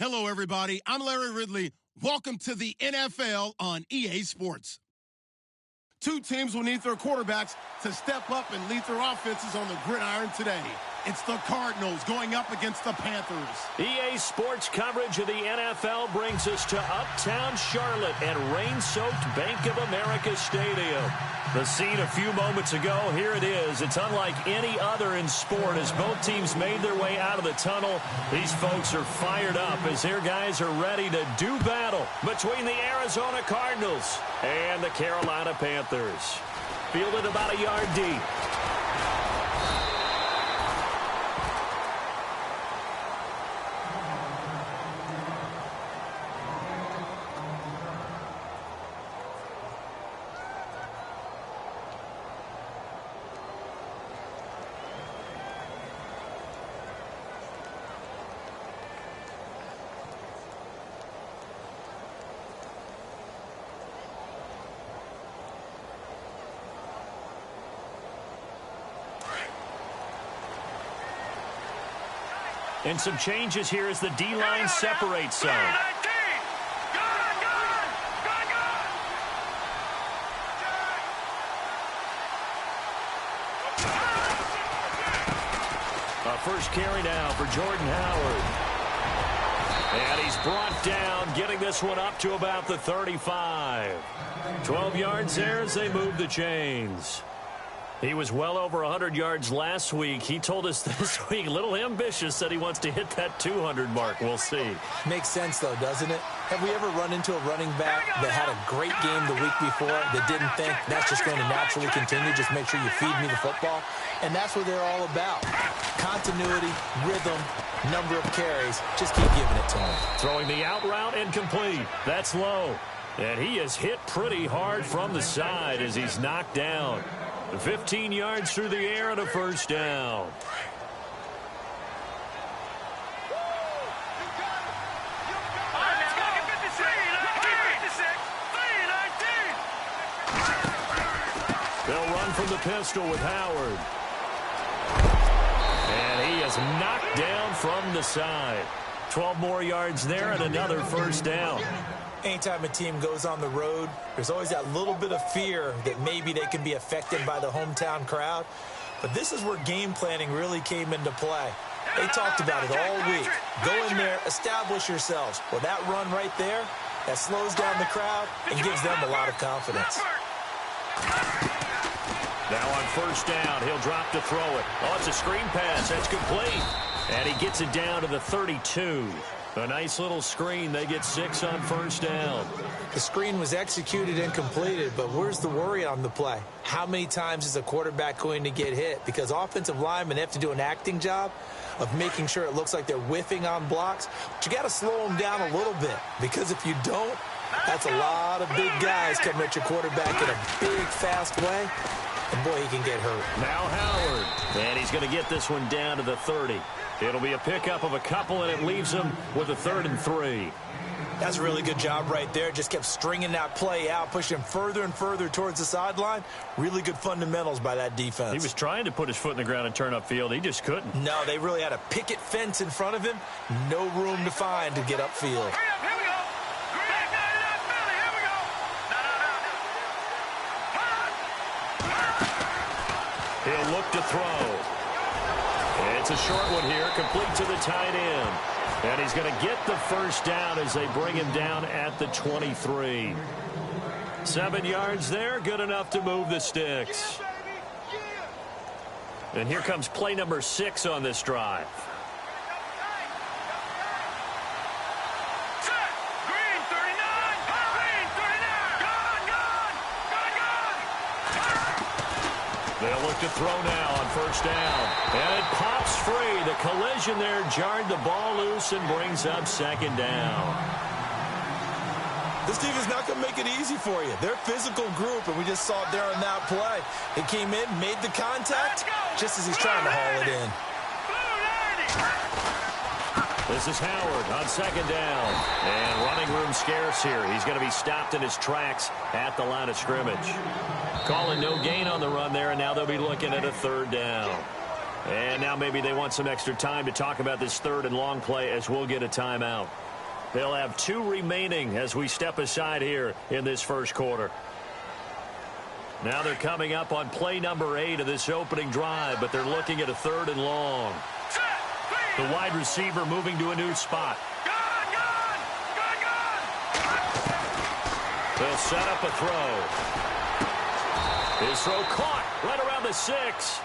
Hello, everybody. I'm Larry Ridley. Welcome to the NFL on EA Sports. Two teams will need their quarterbacks to step up and lead their offenses on the gridiron today. It's the Cardinals going up against the Panthers. EA Sports coverage of the NFL brings us to uptown Charlotte and rain-soaked Bank of America Stadium. The scene a few moments ago, here it is. It's unlike any other in sport as both teams made their way out of the tunnel. These folks are fired up as their guys are ready to do battle between the Arizona Cardinals and the Carolina Panthers. Fielded about a yard deep. And some changes here as the D-line separates some. A first carry now for Jordan Howard. And he's brought down, getting this one up to about the 35. 12 yards there as they move the chains. He was well over 100 yards last week. He told us this week, a little ambitious, that he wants to hit that 200 mark. We'll see. Makes sense, though, doesn't it? Have we ever run into a running back that had a great game the week before that didn't think that's just going to naturally continue? Just make sure you feed me the football. And that's what they're all about. Continuity, rhythm, number of carries. Just keep giving it to him. Throwing the out route incomplete. That's low. And he is hit pretty hard from the side as he's knocked down. 15 yards through the air and a first down. They'll run from the pistol with Howard. And he is knocked down from the side. 12 more yards there and another first down. Anytime a team goes on the road, there's always that little bit of fear that maybe they can be affected by the hometown crowd. But this is where game planning really came into play. They talked about it all week. Go in there, establish yourselves. Well, that run right there, that slows down the crowd and gives them a lot of confidence. Now on first down, he'll drop to throw it. Oh, it's a screen pass. That's complete. And he gets it down to the 32. A nice little screen. They get 6 on first down. The screen was executed and completed, but where's the worry on the play? How many times is a quarterback going to get hit? Because offensive linemen have to do an acting job of making sure it looks like they're whiffing on blocks. But you got to slow them down a little bit, because if you don't, that's a lot of big guys coming at your quarterback in a big, fast way. And, boy, he can get hurt. Now Howard. And he's going to get this one down to the 30. It'll be a pickup of a couple, and it leaves him with a 3rd and 3. That's a really good job right there. Just kept stringing that play out, pushing him further and further towards the sideline. Really good fundamentals by that defense. He was trying to put his foot in the ground and turn upfield. He just couldn't. No, they really had a picket fence in front of him. No room to find to get upfield. He'll look to throw. It's a short one here, complete to the tight end. And he's going to get the first down as they bring him down at the 23. 7 yards there, good enough to move the sticks. And here comes play number 6 on this drive. They'll look to throw now on first down. And it pops free. The collision there jarred the ball loose and brings up 2nd down. This team is not going to make it easy for you. They're a physical group, and we just saw it there on that play. He came in, made the contact, just as he's trying to haul it in. This is Howard on 2nd down. And running room scarce here. He's going to be stopped in his tracks at the line of scrimmage. Calling no gain on the run there, and now they'll be looking at a 3rd down. And now maybe they want some extra time to talk about this 3rd and long play as we'll get a timeout. They'll have 2 remaining as we step aside here in this first quarter. Now they're coming up on play number 8 of this opening drive, but they're looking at a 3rd and long. The wide receiver moving to a new spot. They'll set up a throw. His throw caught right around the 6.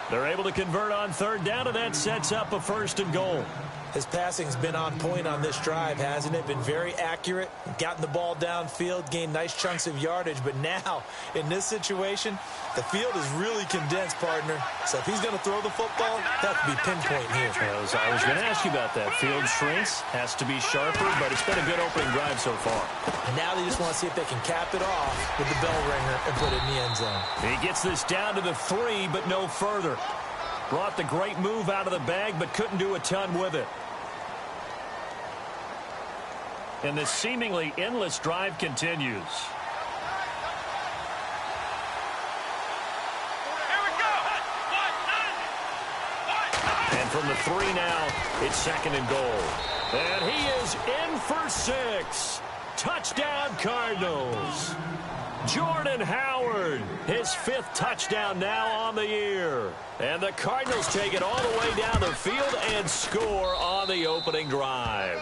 They're able to convert on 3rd down, and that sets up a 1st and goal. His passing's been on point on this drive, hasn't it? Been very accurate, gotten the ball downfield, gained nice chunks of yardage. But now, in this situation, the field is really condensed, partner. So if he's going to throw the football, that could be pinpoint here. I was going to ask you about that. Field shrinks, has to be sharper, but it's been a good opening drive so far. And now they just want to see if they can cap it off with the bell ringer and put it in the end zone. He gets this down to the 3, but no further. Brought the great move out of the bag, but couldn't do a ton with it. And this seemingly endless drive continues. And from the 3 now, it's 2nd and goal. And he is in for 6. Touchdown, Cardinals. Jordan Howard, his 5th touchdown now on the year. And the Cardinals take it all the way down the field and score on the opening drive.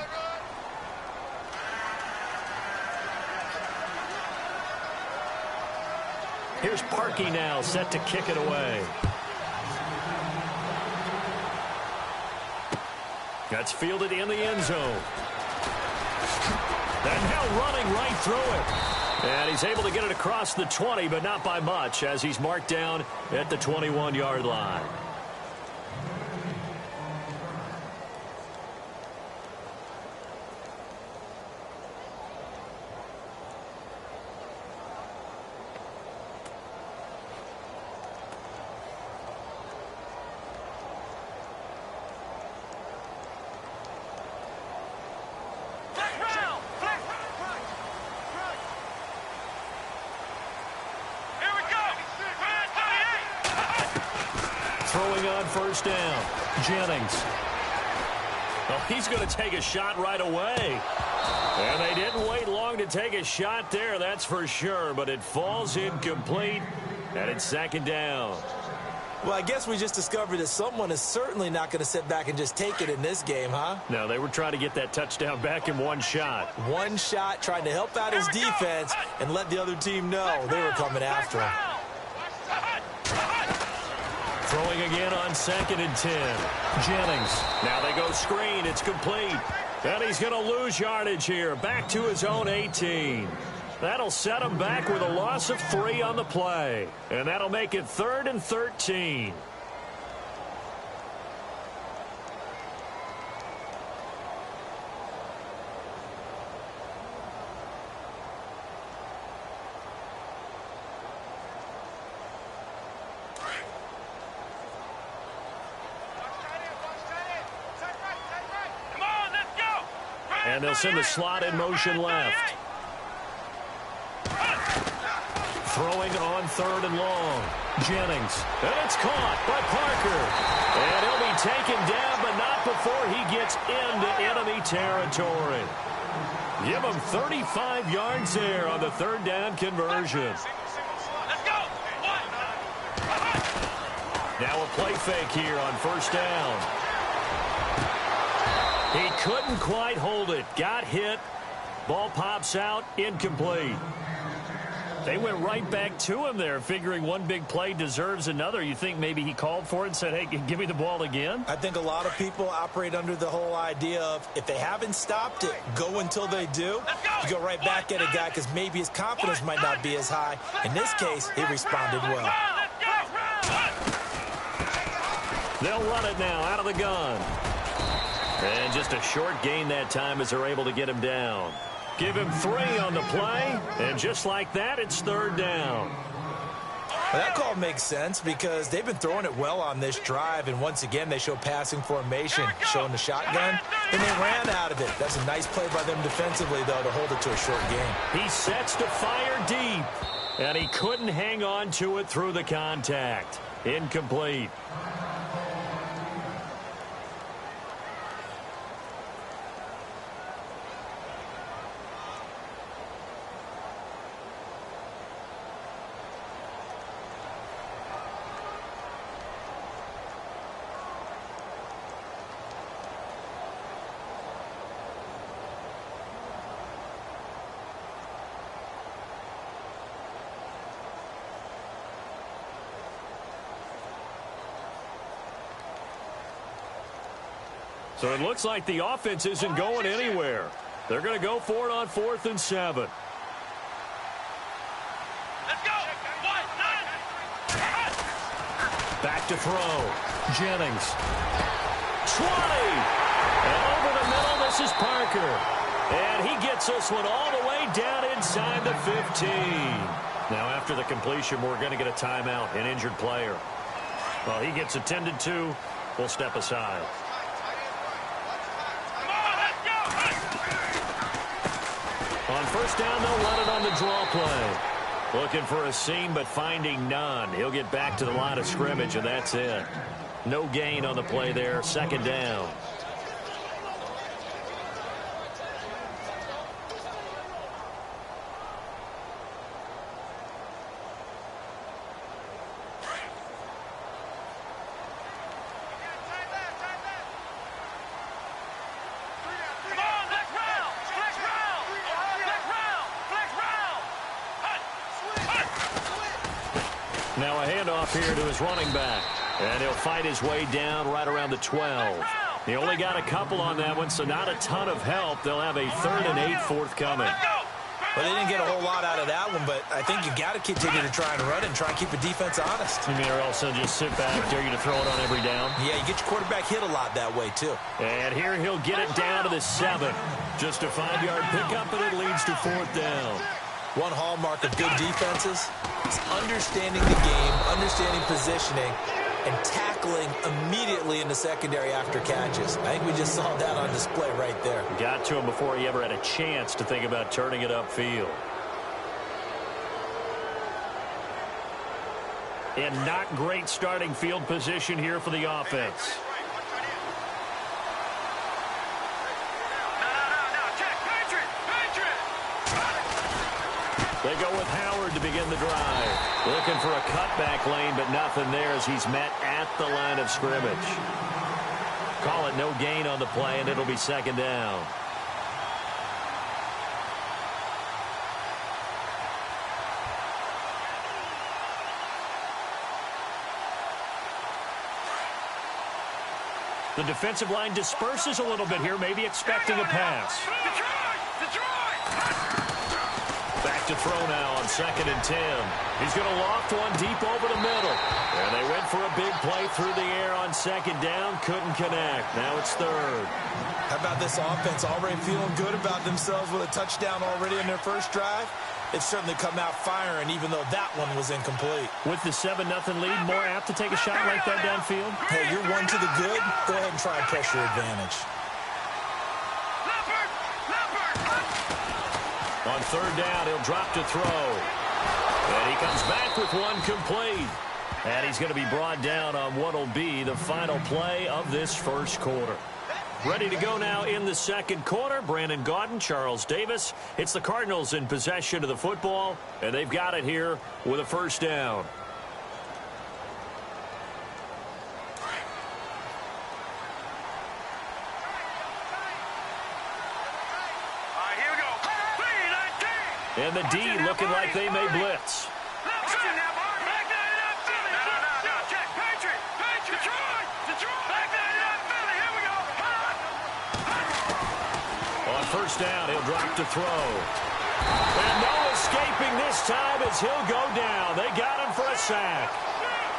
Here's Parkey now, set to kick it away. That's fielded in the end zone. And now running right through it. And he's able to get it across the 20, but not by much, as he's marked down at the 21-yard line. Throwing on 1st down, Jennings. Oh, he's going to take a shot right away. And they didn't wait long to take a shot there, that's for sure. But it falls incomplete, and it's 2nd down. Well, I guess we just discovered that someone is certainly not going to sit back and just take it in this game, huh? No, they were trying to get that touchdown back in one shot. One shot, trying to help out his defense and let the other team know they were coming after him. Throwing again on 2nd and 10. Jennings. Now they go screen. It's complete. And he's going to lose yardage here. Back to his own 18. That'll set him back with a loss of 3 on the play. And that'll make it 3rd and 13. And they'll send the slot in motion left. Throwing on 3rd and long. Jennings. And it's caught by Parker. And he'll be taken down, but not before he gets into enemy territory. Give him 35 yards there on the 3rd down conversion. Now a play fake here on 1st down. He couldn't quite hold it. Got hit. Ball pops out. Incomplete. They went right back to him there, figuring one big play deserves another. You think maybe he called for it and said, hey, give me the ball again? I think a lot of people operate under the whole idea of if they haven't stopped it, go until they do. You go right back at a guy because maybe his confidence might not be as high. In this case, he responded well. They'll run it now out of the gun. And just a short gain that time as they're able to get him down. Give him 3 on the play, and just like that, it's 3rd down. Well, that call makes sense because they've been throwing it well on this drive, and once again, they show passing formation, showing the shotgun, and they ran out of it. That's a nice play by them defensively, though, to hold it to a short game. He sets to fire deep, and he couldn't hang on to it through the contact. Incomplete. So it looks like the offense isn't going anywhere. They're going to go for it on 4th and 7. Let's go. Back to throw. Jennings. 20. And over the middle, this is Parker. And he gets this one all the way down inside the 15. Now, after the completion, we're going to get a timeout, an injured player. Well, he gets attended to. We'll step aside. On first down, they'll run it on the draw play. Looking for a seam, but finding none. He'll get back to the line of scrimmage, and that's it. No gain on the play there. 2nd down. Now a handoff here to his running back. And he'll fight his way down right around the 12. He only got a couple on that one, so not a ton of help. They'll have a 3rd and 8 forthcoming. Well, they didn't get a whole lot out of that one, but I think you got to continue to try and run and try and keep the defense honest. You mean or else they'll just sit back, dare you to throw it on every down? Yeah, you get your quarterback hit a lot that way, too. And here he'll get it down to the 7. Just a 5-yard pickup, and it leads to 4th down. One hallmark of good defenses is understanding the game, understanding positioning, and tackling immediately in the secondary after catches. I think we just saw that on display right there. Got to him before he ever had a chance to think about turning it upfield. And not great starting field position here for the offense. They go with Howard to begin the drive. Looking for a cutback lane, but nothing there as he's met at the line of scrimmage. Call it no gain on the play, and it'll be 2nd down. The defensive line disperses a little bit here, maybe expecting a pass. Back to throw now on 2nd and 10. He's going to loft one deep over the middle. And they went for a big play through the air on 2nd down. Couldn't connect. Now it's 3rd. How about this offense already feeling good about themselves with a touchdown already in their first drive? It's certainly come out firing, even though that one was incomplete. With the 7-0 lead, more apt to take a shot like that downfield? Hey, you're one to the good. Go ahead and try and press your advantage. On 3rd down, he'll drop to throw. And he comes back with one complete. And he's going to be brought down on what will be the final play of this first quarter. Ready to go now in the 2nd quarter. Brandon Gaudin, Charles Davis. It's the Cardinals in possession of the football, and they've got it here with a 1st down. And the D looking like they may blitz. On 1st down, he'll drop to throw. And no escaping this time as he'll go down. They got him for a sack.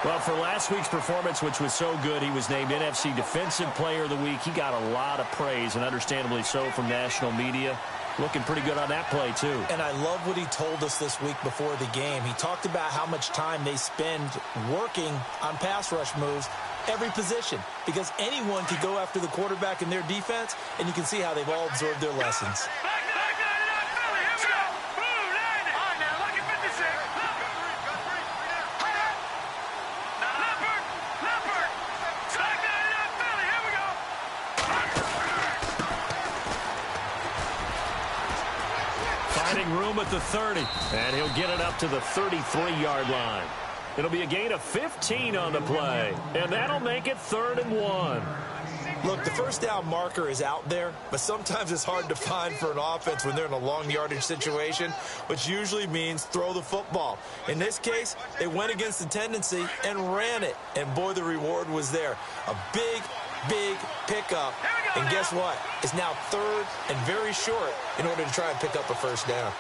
Well, for last week's performance, which was so good, he was named NFC Defensive Player of the Week. He got a lot of praise, and understandably so, from national media. Looking pretty good on that play, too. And I love what he told us this week before the game. He talked about how much time they spend working on pass rush moves, every position, because anyone could go after the quarterback in their defense, and you can see how they've all absorbed their lessons. Room at the 30, and he'll get it up to the 33-yard line. It'll be a gain of 15 on the play, and that'll make it 3rd and 1. Look, the first down marker is out there, but sometimes it's hard to find for an offense when they're in a long yardage situation, which usually means throw the football. In this case, they went against the tendency and ran it, and boy, the reward was there. A big, big pickup And guess what? It's now third and very short in order to try and pick up a first down.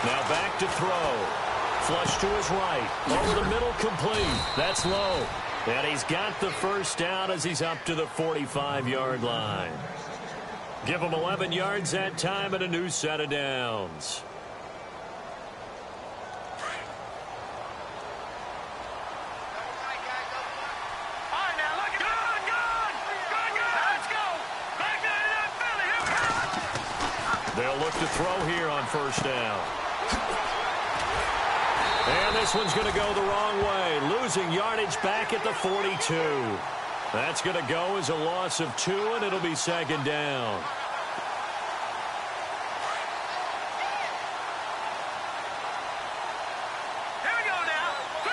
Now back to throw. Flush to his right. Over the middle, complete. That's low. And he's got the first down as he's up to the 45-yard line. Give him 11 yards that time and a new set of downs. They'll look to throw here on first down. And this one's going to go the wrong way. Losing yardage back at the 42. That's going to go as a loss of 2, and it'll be second down. Here we go now. 3-19.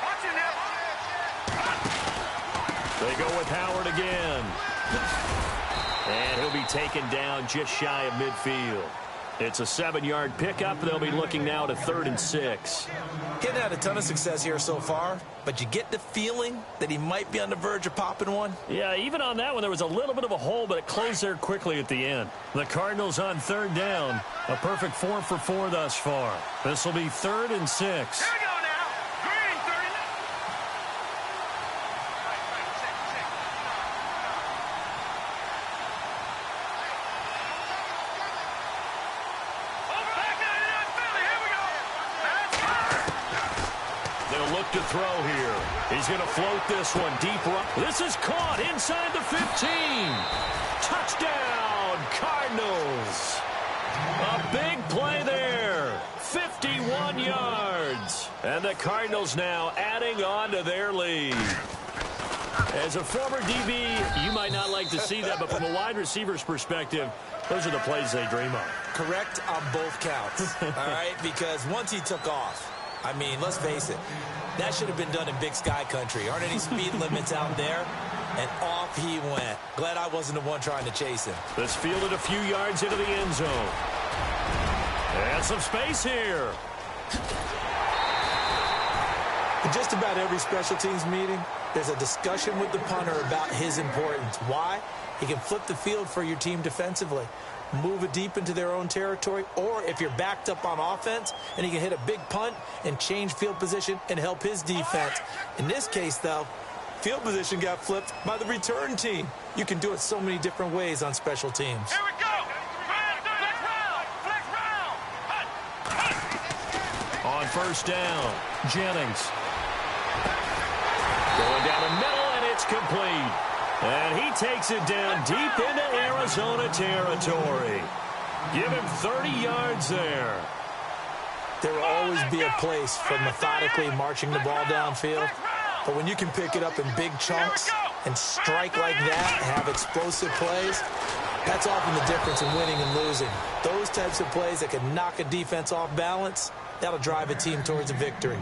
Watch it now. They go with Howard again. And he'll be taken down just shy of midfield. It's a 7-yard pickup. They'll be looking now to 3rd and 6. Getting had a ton of success here so far, but you get the feeling that he might be on the verge of popping one. Yeah, even on that one, there was a little bit of a hole, but it closed there quickly at the end. The Cardinals on 3rd down. A perfect 4 for 4 thus far. This will be 3rd and 6. Here we go now. Green, 39. Over back 99 Philly. Here we go. They'll look to throw here. He's going to float this one deep right. This is caught inside the 15. Touchdown, Cardinals. A big play there. 51 yards. And the Cardinals now adding on to their lead. As a former DB, you might not like to see that, but from a wide receiver's perspective, those are the plays they dream of. Correct on both counts, all right? Because once he took off, I mean, let's face it, that should have been done in Big Sky country. Aren't any speed limits out there? And off he went. Glad I wasn't the one trying to chase him. This fielded a few yards into the end zone. And some space here. In just about every special teams meeting, there's a discussion with the punter about his importance. Why? He can flip the field for your team defensively, move it deep into their own territory, or if you're backed up on offense, and he can hit a big punt and change field position and help his defense. In this case, though, field position got flipped by the return team. You can do it so many different ways on special teams. Here we go. Flex round. On first down, Jennings. Going down the middle, and it's complete. And he takes it down deep into Arizona territory. Give him 30 yards there. There will always be a place for methodically marching the ball downfield. But when you can pick it up in big chunks and strike like that, have explosive plays, that's often the difference in winning and losing. Those types of plays that can knock a defense off balance, that'll drive a team towards a victory.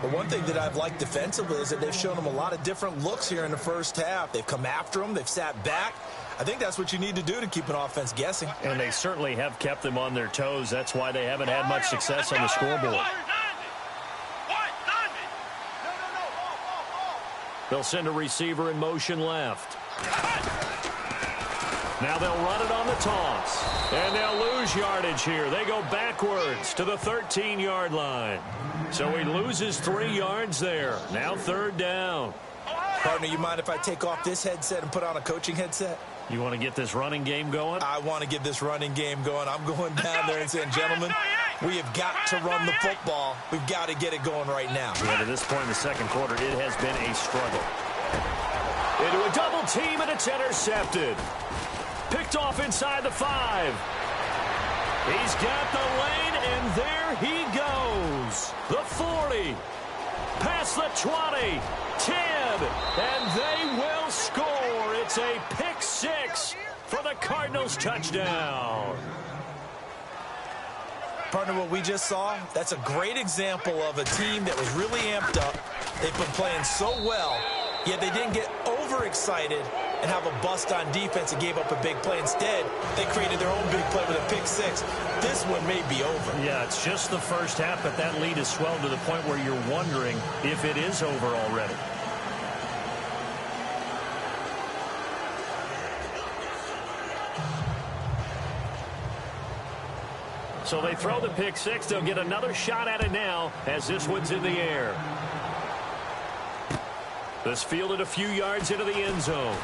But one thing that I've liked defensively is that they've shown them a lot of different looks here in the first half. They've come after them. They've sat back. I think that's what you need to do to keep an offense guessing. And they certainly have kept them on their toes. That's why they haven't had much success on the scoreboard. They'll send a receiver in motion left. Now they'll run it on the toss. And they'll lose yardage here. They go backwards to the 13-yard line. So he loses 3 yards there. Now 3rd down. Partner, you mind if I take off this headset and put on a coaching headset? You want to get this running game going? I want to get this running game going. I'm going down there and saying, gentlemen, we have got to run the football. We've got to get it going right now. Yeah, to this point in the second quarter, it has been a struggle. Into a double team, and it's intercepted. Picked off inside the 5. He's got the lane, and there he goes. The 40, past the 20, 10, and they will score. It's a pick 6 for the Cardinals touchdown. Partner, what we just saw, that's a great example of a team that was really amped up. They've been playing so well, yet they didn't get overexcited and have a bust on defense and gave up a big play. Instead, they created their own big play with a pick six. This one may be over. Yeah, it's just the first half, but that lead has swelled to the point where you're wondering if it is over already. So they throw the pick six. They'll get another shot at it now as this one's in the air. This fielded a few yards into the end zone.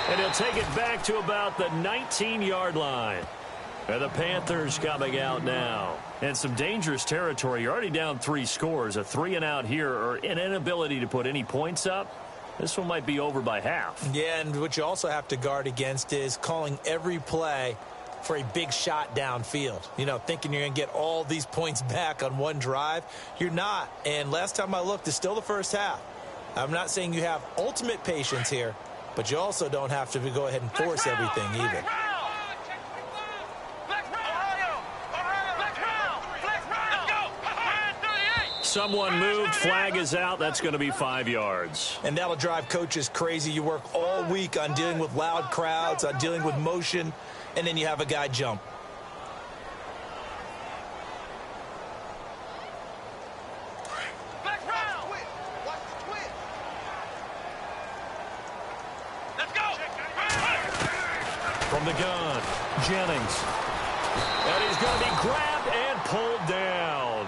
And he'll take it back to about the 19-yard line. And the Panthers coming out now. And some dangerous territory. You're already down 3 scores. A 3-and-out here, or an inability to put any points up. This one might be over by half. Yeah, and what you also have to guard against is calling every play for a big shot downfield. You know, thinking you're going to get all these points back on one drive. You're not. And last time I looked, it's still the first half. I'm not saying you have ultimate patience here, but you also don't have to go ahead and force everything either. Someone moved. Flag is out. That's going to be 5 yards. And that'll drive coaches crazy. You work all week on dealing with loud crowds, on dealing with motion, and then you have a guy jump. From the gun, Jennings. And he's going to be grabbed and pulled down.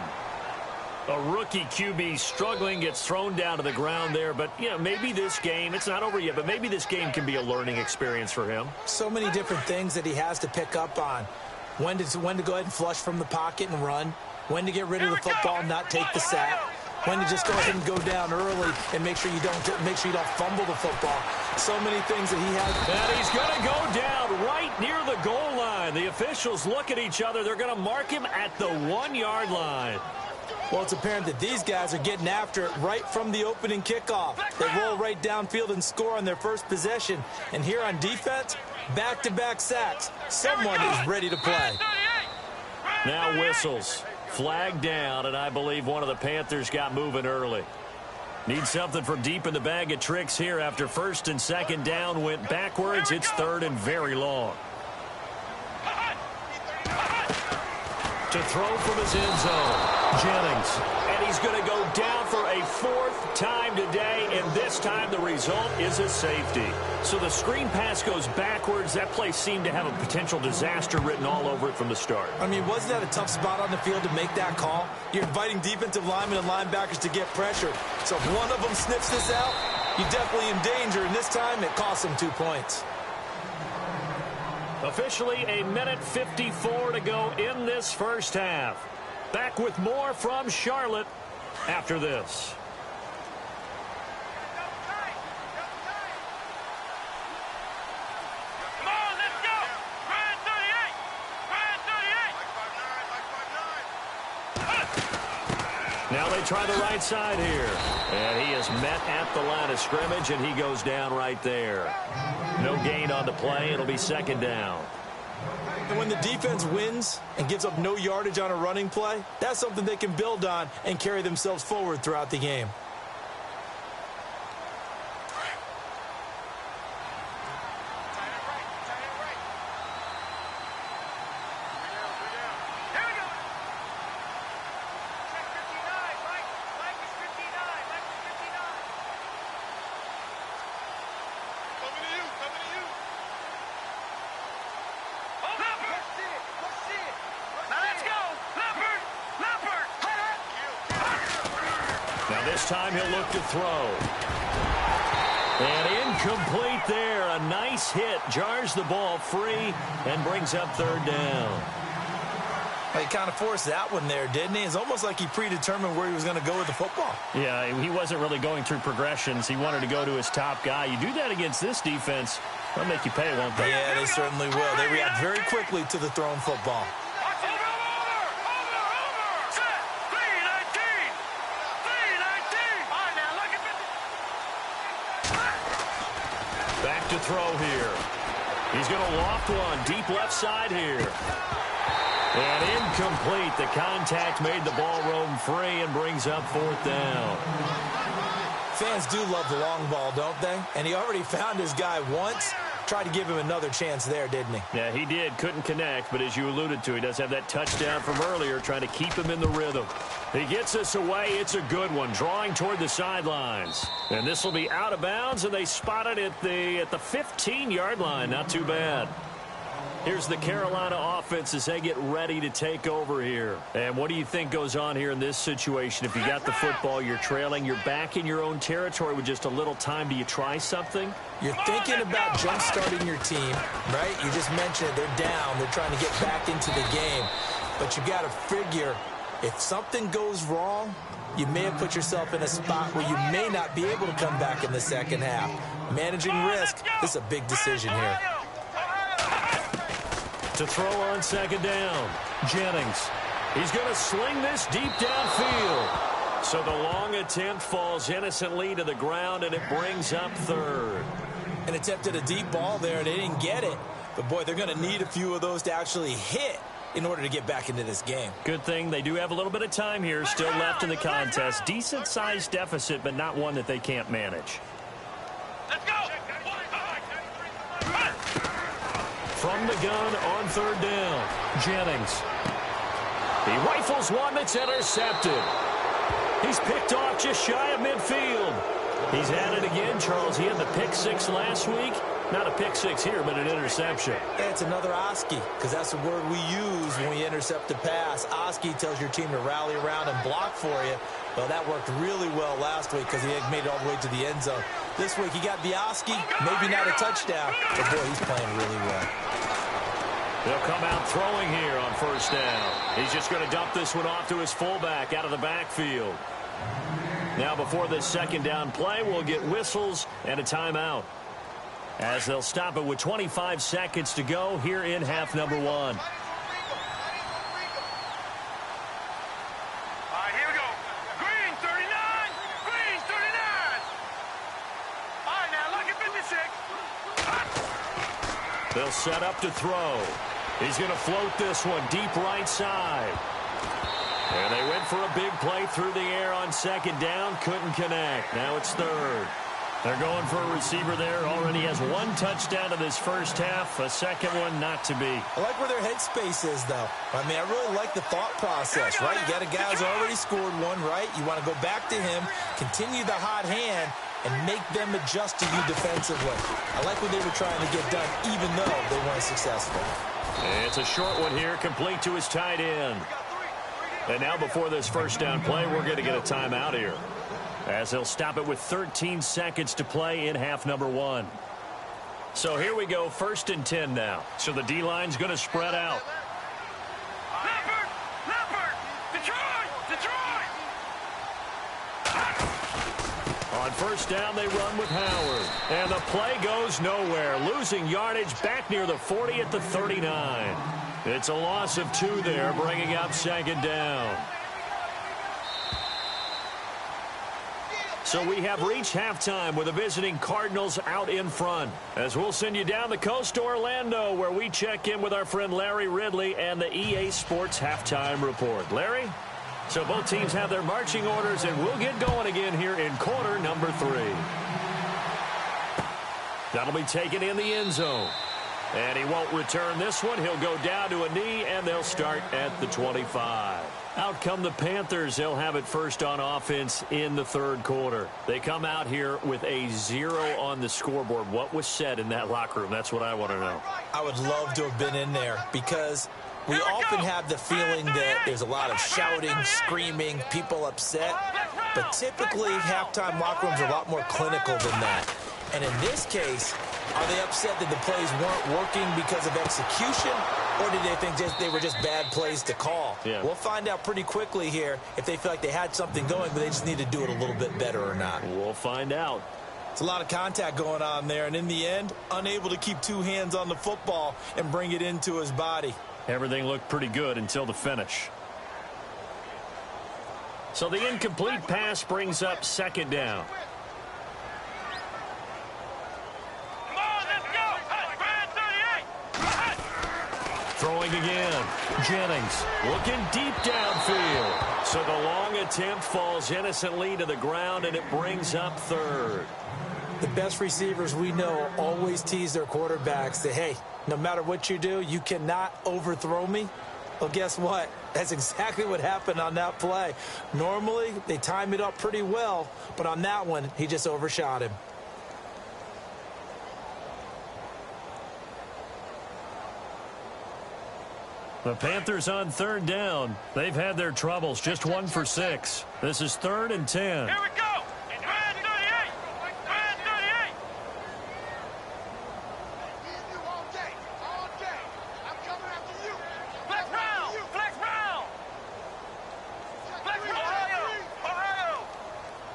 A rookie QB struggling, gets thrown down to the ground there. But, you know, maybe this game, it's not over yet, but maybe this game can be a learning experience for him. So many different things that he has to pick up on. When to go ahead and flush from the pocket and run. When to get rid of the football and not take the sack. When to just go ahead and go down early and make sure you don't fumble the football. So many things that he has. And he's going to go down right near the goal line. The officials look at each other. They're going to mark him at the 1-yard line. Well, it's apparent that these guys are getting after it right from the opening kickoff. They roll right downfield and score on their first possession. And here on defense, back-to-back sacks. Someone is ready to play. Now whistles. Flag down, and I believe one of the Panthers got moving early. Need something from deep in the bag of tricks here after first and second down went backwards. It's third and very long. To throw from his end zone, Jennings. And he's going to go down for a 4th time today, and this time the result is a safety. So the screen pass goes backwards. That play seemed to have a potential disaster written all over it from the start. I mean, wasn't that a tough spot on the field to make that call? You're inviting defensive linemen and linebackers to get pressure. So if one of them sniffs this out, you're definitely in danger, and this time it costs them 2 points. Officially a minute 54 to go in this first half. Back with more from Charlotte after this. Come on, let's go! Ryan 38! Ryan 38! Now they try the right side here. And he is met at the line of scrimmage, and he goes down right there. No gain on the play. It'll be second down. And when the defense wins and gives up no yardage on a running play, that's something they can build on and carry themselves forward throughout the game. This time he'll look to throw. And incomplete there. A nice hit. Jars the ball free and brings up third down. He kind of forced that one there, didn't he? It's almost like he predetermined where he was going to go with the football. Yeah, he wasn't really going through progressions. He wanted to go to his top guy. You do that against this defense, they'll make you pay, won't they? Yeah, they certainly will. They react very quickly to the thrown football. Back to throw here. He's going to loft one deep left side here. And incomplete. The contact made the ball roam free and brings up 4th down. Fans do love the long ball, don't they? And he already found his guy once. Tried to give him another chance there, didn't he? Yeah, he did. Couldn't connect, but as you alluded to, he does have that touchdown from earlier, trying to keep him in the rhythm. He gets this away. It's a good one, drawing toward the sidelines. And this will be out of bounds, and they spot it at the 15-yard line. Not too bad. Here's the Carolina offense as they get ready to take over here. And what do you think goes on here in this situation? If you got the football, you're trailing, you're back in your own territory with just a little time. Do you try something? You're thinking about jump-starting your team, right? You just mentioned it. They're down. They're trying to get back into the game. But you got to figure, if something goes wrong, you may have put yourself in a spot where you may not be able to come back in the second half. Managing risk, this is a big decision here. To throw on second down, Jennings. He's going to sling this deep downfield. So the long attempt falls innocently to the ground, and it brings up 3rd. And attempted a deep ball there, and they didn't get it. But, boy, they're going to need a few of those to actually hit in order to get back into this game. Good thing they do have a little bit of time here still left in the contest. Decent-sized deficit, but not one that they can't manage. Let's go. From the gun on 3rd down, Jennings. He rifles one that's intercepted. He's picked off just shy of midfield. He's at it again, Charles. He had the pick 6 last week. Not a pick 6 here, but an interception. Yeah, it's another Oski, because that's the word we use when we intercept a pass. Oski tells your team to rally around and block for you. Well, that worked really well last week because he had made it all the way to the end zone. This week he got the Oski, maybe not a touchdown, but boy, he's playing really well. They'll come out throwing here on 1st down. He's just going to dump this one off to his fullback out of the backfield. Now before this 2nd down play, we'll get whistles and a timeout, as they'll stop it with 25 seconds to go here in half number 1. All right, here we go. Green, 39. Green, 39. All right, now look at 56. They'll set up to throw. He's going to float this one deep right side. And they went for a big play through the air on 2nd down. Couldn't connect. Now it's 3rd. They're going for a receiver there. Already has 1 touchdown in this first half. A second one not to be. I like where their headspace is, though. I mean, I really like the thought process, right? You got a guy who's already scored one, right? You want to go back to him, continue the hot hand, and make them adjust to you defensively. I like what they were trying to get done, even though they weren't successful. It's a short one here, complete to his tight end. And now before this 1st down play, we're going to get a timeout here, as they'll stop it with 13 seconds to play in half number 1. So here we go, 1st and 10 now. So the D-line's going to spread out. Leopard, Detroit. On 1st down, they run with Howard. And the play goes nowhere, losing yardage back near the 40 at the 39. It's a loss of 2 there, bringing up 2nd down. So we have reached halftime with the visiting Cardinals out in front, as we'll send you down the coast to Orlando, where we check in with our friend Larry Ridley and the EA Sports Halftime Report. Larry? So both teams have their marching orders, and we'll get going again here in quarter number 3. That'll be taken in the end zone. And he won't return this one. He'll go down to a knee, and they'll start at the 25. Out come the Panthers. They'll have it first on offense in the 3rd quarter. They come out here with a 0 on the scoreboard. What was said in that locker room? That's what I want to know. I would love to have been in there, because we often have the feeling that there's a lot of shouting, screaming, people upset. But typically, halftime locker rooms are a lot more clinical than that. And in this case, are they upset that the plays weren't working because of execution, or did they think they were just bad plays to call? Yeah. We'll find out pretty quickly here if they feel like they had something going, but they just need to do it a little bit better or not. We'll find out. It's a lot of contact going on there, and in the end, unable to keep 2 hands on the football and bring it into his body. Everything looked pretty good until the finish. So the incomplete pass brings up 2nd down. Come on, let's go. Brand 38. Throwing again. Jennings looking deep downfield. So the long attempt falls innocently to the ground, and it brings up third. The best receivers we know always tease their quarterbacks that, hey, no matter what you do, you cannot overthrow me. Well, guess what? That's exactly what happened on that play. Normally, they time it up pretty well, but on that one, he just overshot him. The Panthers on third down. They've had their troubles, just 1 for 6. This is 3rd and 10. Here we go. Red 38. Red 38. Flex round. Flex round. Flex round. Ohio.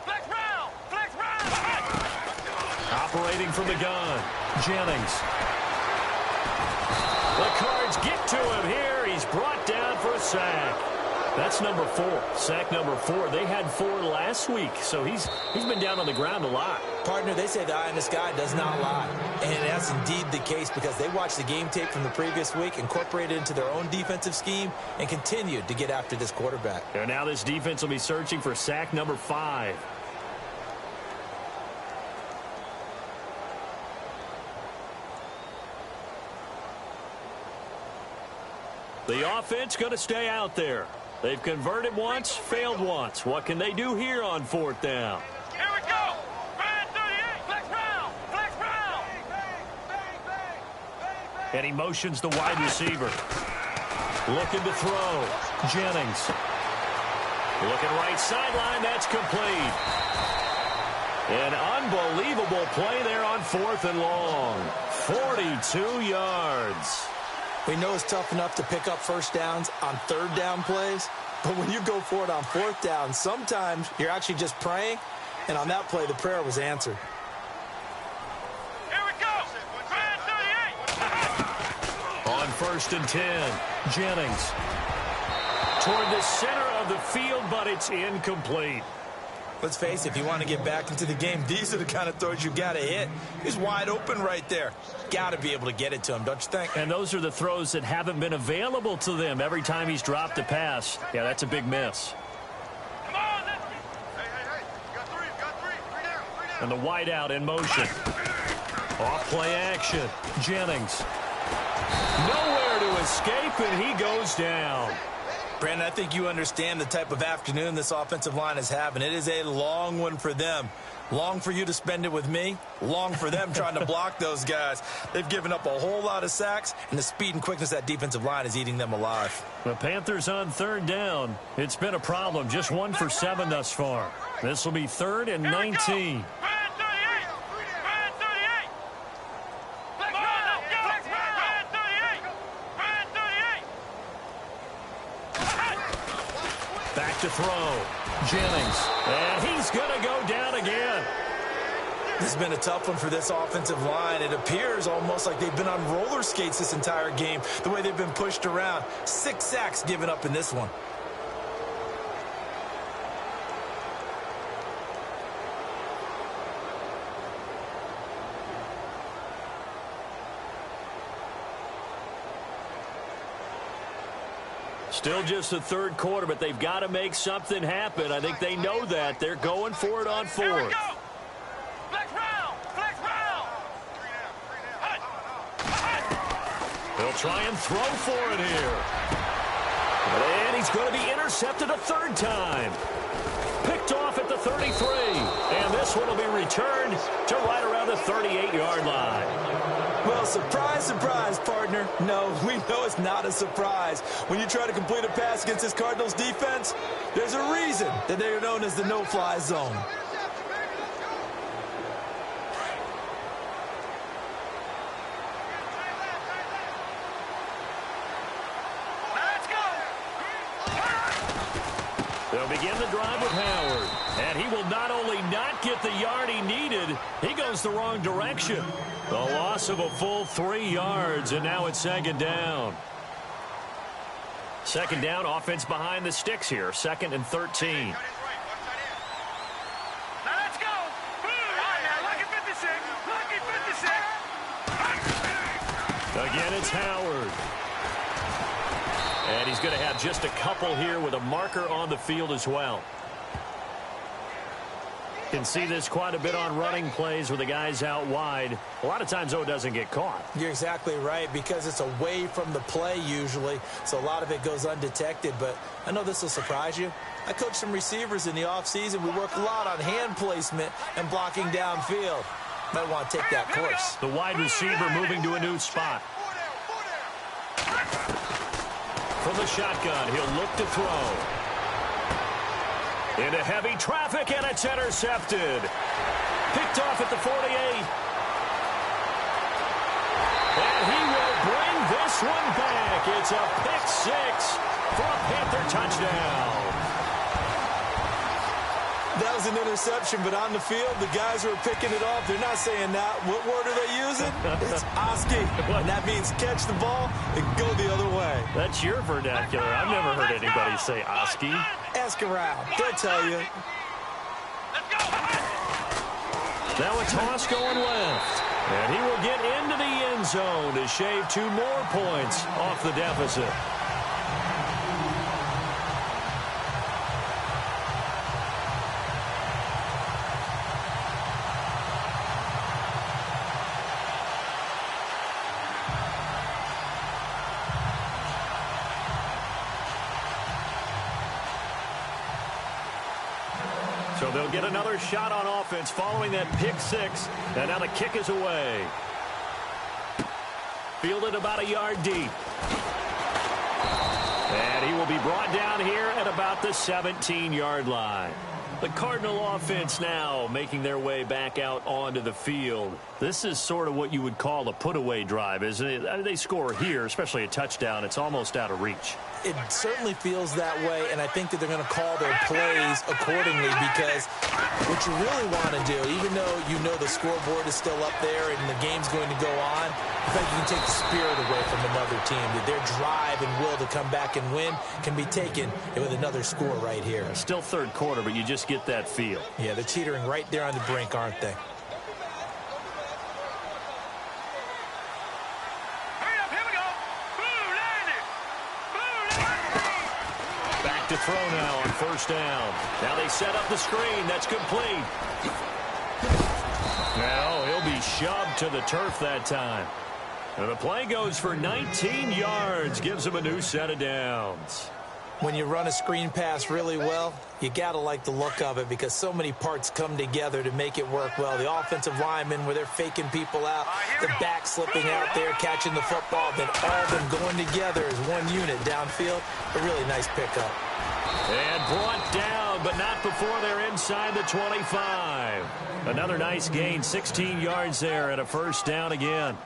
Flex round. Flex round. Operating from the gun. Jennings. The Cards get to him here. He's brought down for a sack. That's number 4. Sack number 4. They had 4 last week, so he's been down on the ground a lot. Partner, they say the eye in the sky does not lie. And that's indeed the case because they watched the game tape from the previous week, incorporated it into their own defensive scheme, and continued to get after this quarterback. And now this defense will be searching for sack number 5. The offense going to stay out there. They've converted once, failed once. What can they do here on 4th down? Here we go. Red 38. Flex round. Flex round. And he motions the wide receiver. Looking to throw. Jennings. Looking right sideline. That's complete. An unbelievable play there on 4th and long. 42 yards. We know it's tough enough to pick up first downs on 3rd down plays, but when you go for it on 4th down, sometimes you're actually just praying, and on that play, the prayer was answered. Here we go. Red 38. On 1st and 10, Jennings. Toward the center of the field, but it's incomplete. Let's face it, if you want to get back into the game, these are the kind of throws you got to hit. He's wide open right there. Got to be able to get it to him, don't you think? And those are the throws that haven't been available to them every time he's dropped a pass. Yeah, that's a big miss. Come on. Hey. Got three. Three down. And the wide out in motion. Off play action. Jennings. Nowhere to escape, and he goes down. Brandon, I think you understand the type of afternoon this offensive line is having. It is a long one for them. Long for you to spend it with me. Long for them trying to block those guys. They've given up a whole lot of sacks, and the speed and quickness of that defensive line is eating them alive. The Panthers on 3rd down. It's been a problem. Just 1 for 7 thus far. This will be 3rd and 19. Red 38. Red 38. Flex round. Flex round. Red 38. Red 38. Back to throw. Jennings. And he's going to go down again. This has been a tough one for this offensive line. It appears almost like they've been on roller skates this entire game, the way they've been pushed around. 6 sacks given up in this one. Still just the 3rd quarter, but they've got to make something happen. I think they know that. They're going for it on 4th. Here we go. Flex round. Flex round. They'll try and throw for it here. And he's going to be intercepted a 3rd time. Picked off at the 33. And this one will be returned to right around the 38-yard line. Well, surprise, surprise, partner. No, we know it's not a surprise. When you try to complete a pass against this Cardinals defense, there's a reason that they are known as the no-fly zone. Let's go. They'll begin the drive with Howard. And he will not only not get the yard he needed, he goes the wrong direction. The loss of a full 3 yards, and now it's 2nd down. 2nd down, offense behind the sticks here. 2nd and 13. Now let's go. All right, now, lucky 56. Lucky 56. Again, it's Howard. And he's going to have just a couple here with a marker on the field as well. Can see this quite a bit on running plays with the guys out wide. A lot of times, though, it doesn't get caught. You're exactly right, because it's away from the play usually, so a lot of it goes undetected. But I know this will surprise you. I coach some receivers in the offseason. We work a lot on hand placement and blocking downfield. Might want to take that course. The wide receiver moving to a new spot. From the shotgun, he'll look to throw. Into heavy traffic, and it's intercepted. Picked off at the 48. And he will bring this one back. It's a pick six for a Panther touchdown. That was an interception, but on the field, the guys who are picking it off, they're not saying that. What word are they using? It's Oski, and that means catch the ball and go the other way. That's your vernacular. I've never heard anybody say Oski. Ask around. They'll tell you. Now a toss going left. And he will get into the end zone to shave 2 more points off the deficit. So they'll get another shot on offense following that pick six. And now the kick is away. Fielded about a yard deep. And he will be brought down here at about the 17-yard line. The Cardinal offense now making their way back out onto the field. This is sort of what you would call a put-away drive, isn't it? I mean, they score here, especially a touchdown. It's almost out of reach. It certainly feels that way, and I think that they're going to call their plays accordingly, because what you really want to do, even though you know the scoreboard is still up there and the game's going to go on, I think you can take the spirit away from another team. That their drive and will to come back and win can be taken with another score right here. Still third quarter, but you just get that feel. Yeah, they're teetering right there on the brink, aren't they? To throw now on first down. Now they set up the screen. That's complete. Now he'll be shoved to the turf that time. And the play goes for 19 yards. Gives him a new set of downs. When you run a screen pass really well, you got to like the look of it, because so many parts come together to make it work well. The offensive linemen, where they're faking people out, the back slipping out there, catching the football, then all of them going together as one unit downfield. A really nice pickup. And brought down, but not before they're inside the 25. Another nice gain, 16 yards there, and a first down again.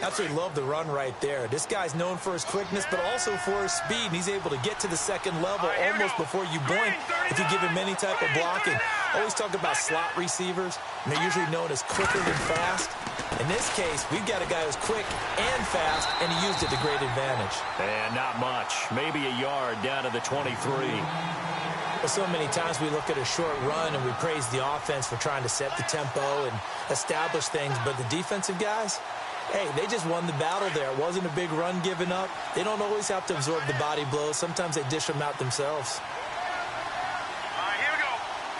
Absolutely love the run right there. This guy's known for his quickness, but also for his speed, and he's able to get to the second level almost before you blink if you give him any type of blocking. Always talk about slot receivers, and they're usually known as quicker than fast. In this case, we've got a guy who's quick and fast, and he used it to great advantage. And not much. Maybe a yard down to the 23. Well, so many times we look at a short run and we praise the offense for trying to set the tempo and establish things, but the defensive guys, hey, they just won the battle there. It wasn't a big run given up. They don't always have to absorb the body blows. Sometimes they dish them out themselves. Here we go.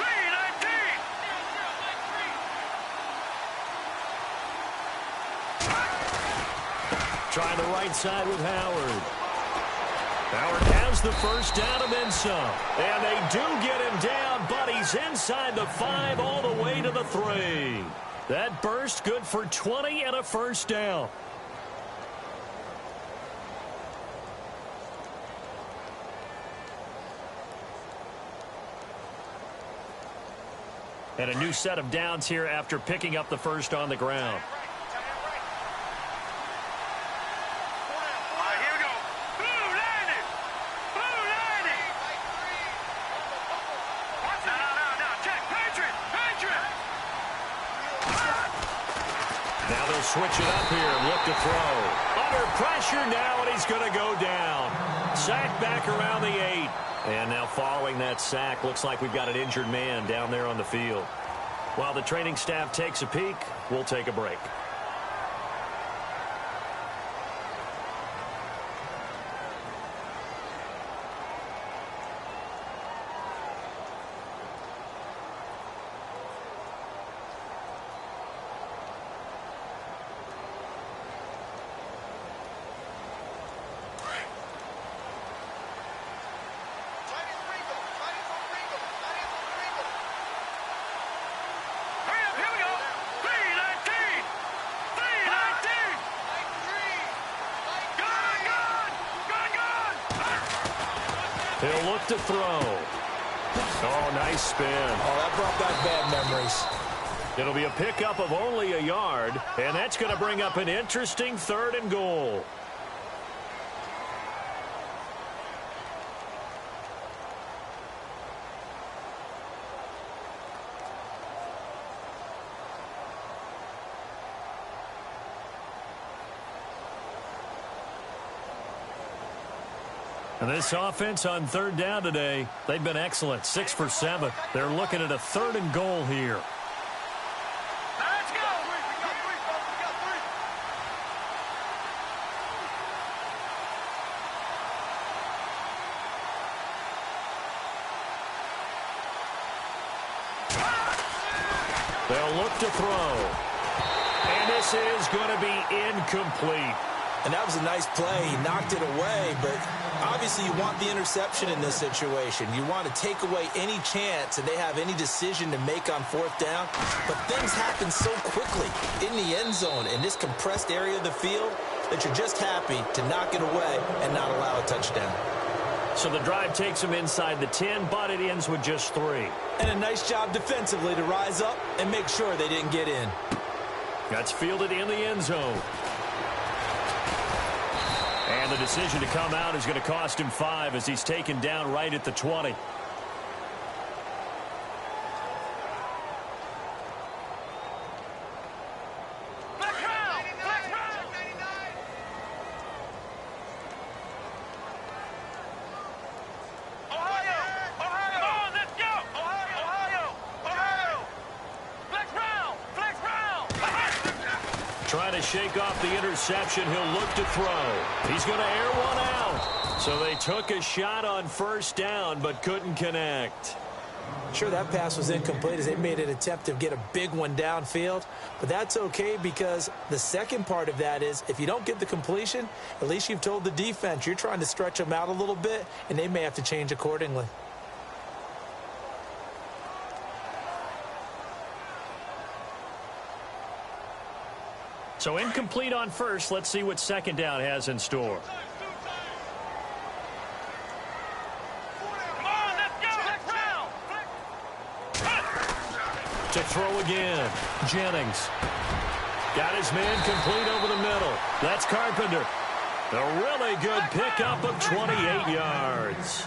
3-19. Trying the right side with Howard. Howard has the first down and then some. And they do get him down, but he's inside the 5 all the way to the 3. That burst good for 20 and a first down. And a new set of downs here after picking up the first on the ground. Here we go. 2-90. 2-90. Now, check. Patriot. Now they'll switch it up here and look to throw. Under pressure now, and he's going to go down. Sack back around the 8. And now following that sack, looks like we've got an injured man down there on the field. While the training staff takes a peek, we'll take a break. to throw. Oh, nice spin. Oh, that brought back bad memories. It'll be a pickup of only a yard, and that's going to bring up an interesting 3rd and goal. And this offense on 3rd down today, they've been excellent, 6 for 7. They're looking at a 3rd and goal here. Let's go! They'll look to throw. And this is going to be incomplete. And that was a nice play. He knocked it away, but obviously you want the interception in this situation. You want to take away any chance that they have any decision to make on 4th down. But things happen so quickly in the end zone in this compressed area of the field that you're just happy to knock it away and not allow a touchdown. So the drive takes them inside the 10, but it ends with just 3. And a nice job defensively to rise up and make sure they didn't get in. That's fielded in the end zone. And the decision to come out is going to cost him 5 as he's taken down right at the 20. Trying to shake off the interception. He'll look to throw. He's going to air one out. So they took a shot on 1st down but couldn't connect. Sure, that pass was incomplete as they made an attempt to get a big one downfield. But that's okay because the second part of that is if you don't get the completion, at least you've told the defense you're trying to stretch them out a little bit, and they may have to change accordingly. So incomplete on 1st. Let's see what 2nd down has in store. To throw again. Jennings. Got his man complete over the middle. That's Carpenter. A really good pickup of 28 yards.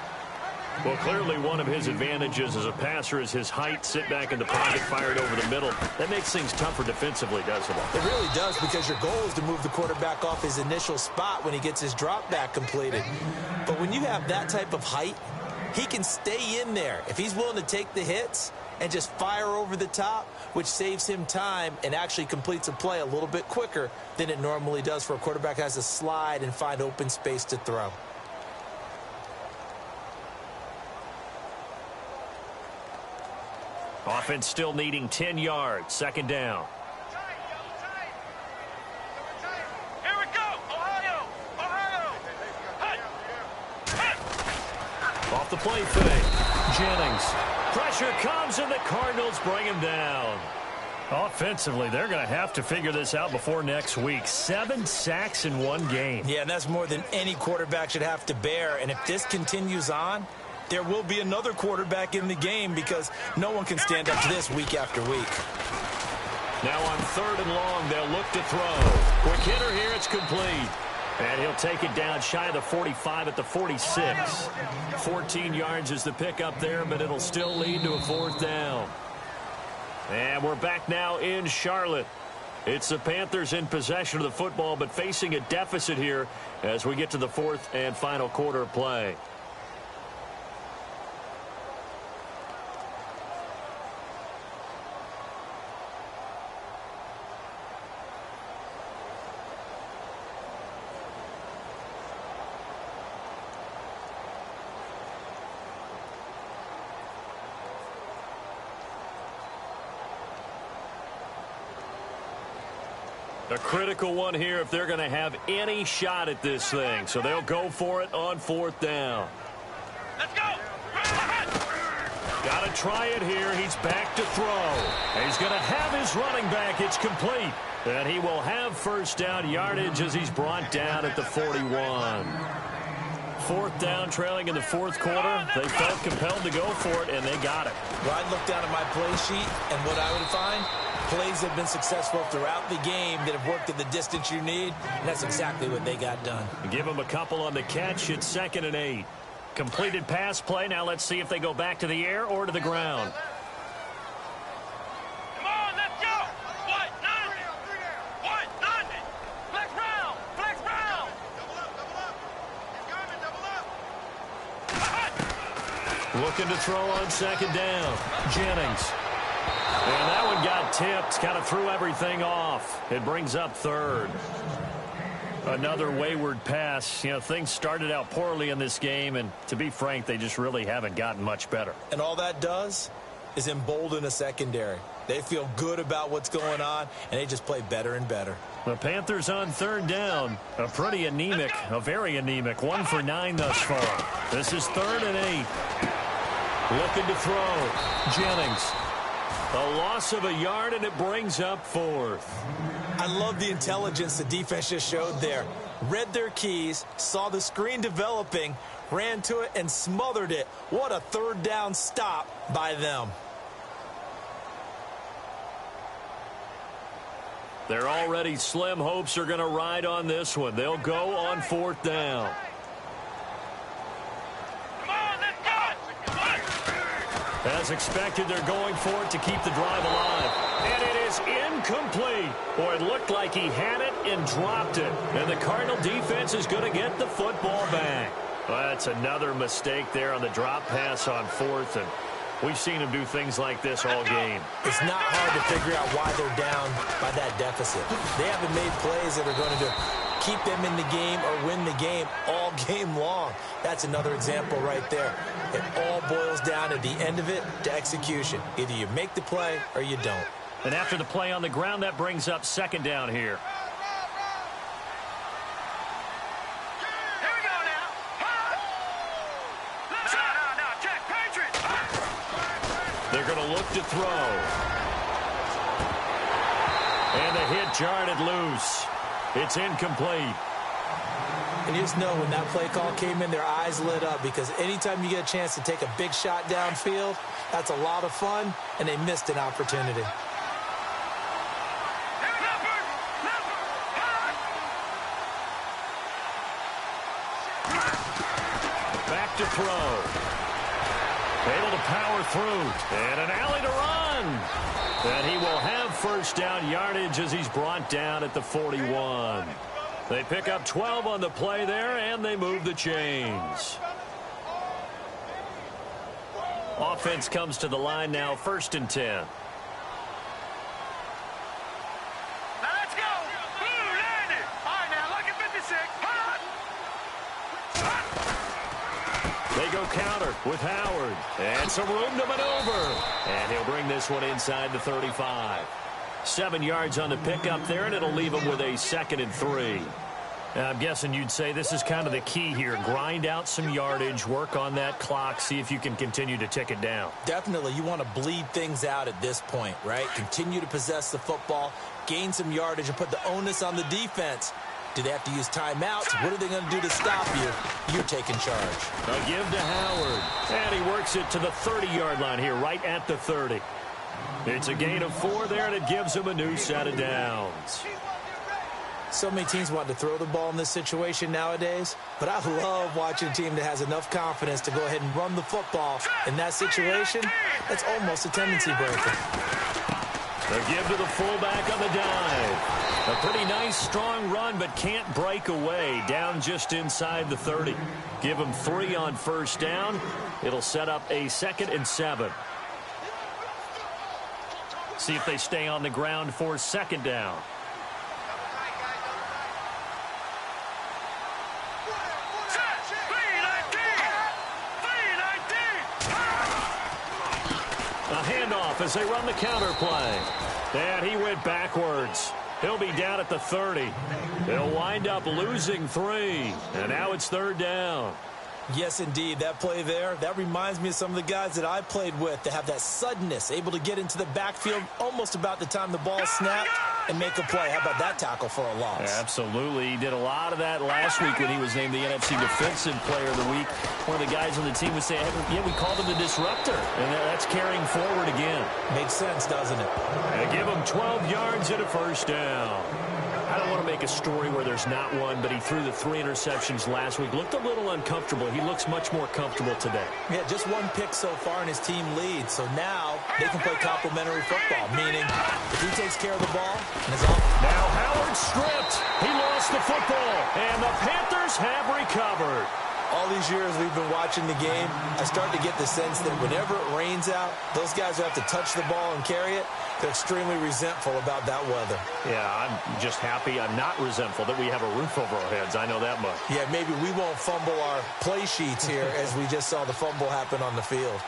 Well, clearly one of his advantages as a passer is his height. Sit back in the pocket, fired over the middle. That makes things tougher defensively, doesn't it? It really does because your goal is to move the quarterback off his initial spot when he gets his drop back completed. But when you have that type of height, he can stay in there. If he's willing to take the hits and just fire over the top, which saves him time and actually completes a play a little bit quicker than it normally does for a quarterback that has to slide and find open space to throw. Offense still needing 10 yards. 2nd down. Here we go, Ohio! Off the play fake. Jennings. Pressure comes and the Cardinals bring him down. Offensively, they're going to have to figure this out before next week. 7 sacks in one game. Yeah, and that's more than any quarterback should have to bear. And if this continues on, there will be another quarterback in the game because no one can stand up to this week after week. Now on 3rd and long, they'll look to throw. Quick hitter here, it's complete. And he'll take it down shy of the 45 at the 46. 14 yards is the pickup there, but it'll still lead to a 4th down. And we're back now in Charlotte. It's the Panthers in possession of the football, but facing a deficit here as we get to the 4th and final quarter play. A critical one here if they're going to have any shot at this thing. So they'll go for it on 4th down. Let's go! Got to try it here, and he's back to throw. And he's going to have his running back. It's complete. And he will have 1st down yardage as he's brought down at the 41. 4th down, trailing in the 4th quarter. They felt compelled to go for it, and they got it. Well, I'd look down at my play sheet, and what I would find, plays have been successful throughout the game that have worked at the distance you need, and that's exactly what they got done. Give them a couple on the catch. It's 2nd and 8. Completed pass play. Now let's see if they go back to the air or to the ground. Come on, let's go. What? Nothing. What? Nothing. Flex round. Flex round. Double up. He's coming. Double up. Looking to throw on 2nd down. Jennings. And that one got tipped. Kind of threw everything off. It brings up 3rd. Another wayward pass. You know, things started out poorly in this game, and to be frank, they just really haven't gotten much better. And all that does is embolden a secondary. They feel good about what's going on, and they just play better and better. The Panthers on 3rd down. A very anemic 1 for 9 thus far. This is 3rd and 8. Looking to throw. Jennings. A loss of a yard, and it brings up 4th. I love the intelligence the defense just showed there. Read their keys, saw the screen developing, ran to it, and smothered it. What a 3rd down stop by them. Their already slim hopes are going to ride on this one. They'll go on 4th down. Come on, let's go. As expected, they're going for it to keep the drive alive. And it is incomplete. Boy, it looked like he had it and dropped it. And the Cardinal defense is going to get the football back. Well, that's another mistake there on the drop pass on 4th. And we've seen him do things like this all game. It's not hard to figure out why they're down by that deficit. They haven't made plays that are going to keep them in the game or win the game all game long. That's another example right there. It all boils down at the end of it to execution. Either you make the play or you don't. And after the play on the ground, that brings up 2nd down here. Here we go now. No, check. Patriots. They're going to look to throw. And the hit jarred it loose. It's incomplete. And you just know when that play call came in, their eyes lit up, because anytime you get a chance to take a big shot downfield, that's a lot of fun, and they missed an opportunity. Back to throw. Able to power through. And an alley to run. And he will have 1st down yardage as he's brought down at the 41. They pick up 12 on the play there, and they move the chains. Offense comes to the line now, 1st and 10. Now let's go. Blue landed. All right, now, lucky 56. They go counter with Howard. And some room to maneuver. And he'll bring this one inside the 35. 7 yards on the pickup there, and it'll leave him with a 2nd and 3. Now, I'm guessing you'd say this is kind of the key here. Grind out some yardage, work on that clock, see if you can continue to tick it down. Definitely, you want to bleed things out at this point, right? Continue to possess the football, gain some yardage, and put the onus on the defense. Do they have to use timeouts? What are they going to do to stop you? You're taking charge. A give to Howard. And he works it to the 30-yard line here, right at the 30. It's a gain of 4 there, and it gives him a new set of downs. So many teams want to throw the ball in this situation nowadays, but I love watching a team that has enough confidence to go ahead and run the football. In that situation, that's almost a tendency breaker. The give to the fullback on the dive. A pretty nice, strong run, but can't break away. Down just inside the 30. Give him 3 on 1st down. It'll set up a 2nd and 7. See if they stay on the ground for 2nd down. A handoff as they run the counter play. And he went backwards. He'll be down at the 30. They'll wind up losing 3. And now it's 3rd down. Yes, indeed. That play there, that reminds me of some of the guys that I played with that have that suddenness, able to get into the backfield almost about the time the ball snapped and make a play. How about that tackle for a loss? Yeah, absolutely. He did a lot of that last week when he was named the NFC Defensive Player of the Week. One of the guys on the team would say, hey, yeah, we called him the disruptor, and that's carrying forward again. Makes sense, doesn't it? And give him 12 yards and a first down. I don't want to make a story where there's not one, but he threw the 3 interceptions last week. Looked a little uncomfortable. He looks much more comfortable today. Yeah, just 1 pick so far and his team leads. So now they can play complementary football, meaning if he takes care of the ball and is off. Now Howard stripped. He lost the football, and the Panthers have recovered. All these years we've been watching the game, I start to get the sense that whenever it rains out, those guys who have to touch the ball and carry it, they're extremely resentful about that weather. Yeah, I'm just happy. I'm not resentful that we have a roof over our heads. I know that much. Yeah, maybe we won't fumble our play sheets here as we just saw the fumble happen on the field.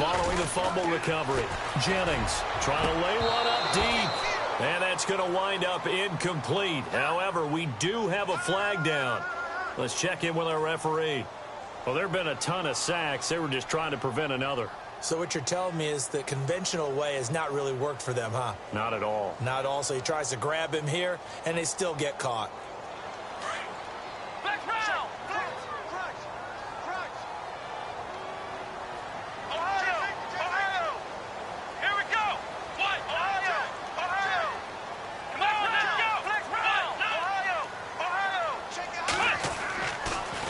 Following the fumble recovery, Jennings trying to lay one up deep. And that's going to wind up incomplete. However, we do have a flag down. Let's check in with our referee. Well, there have been a ton of sacks. They were just trying to prevent another. So what you're telling me is the conventional way has not really worked for them, huh? Not at all. Not at all. So he tries to grab him here, and they still get caught.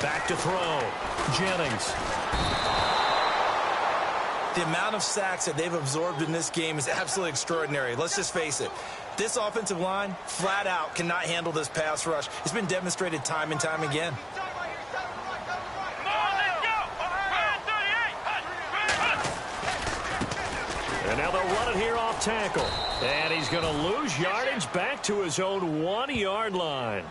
Back to throw. Jennings. The amount of sacks that they've absorbed in this game is absolutely extraordinary. Let's just face it. This offensive line, flat out, cannot handle this pass rush. It's been demonstrated time and time again. And now they'll run it here off tackle. And he's going to lose yardage back to his own 1-yard line.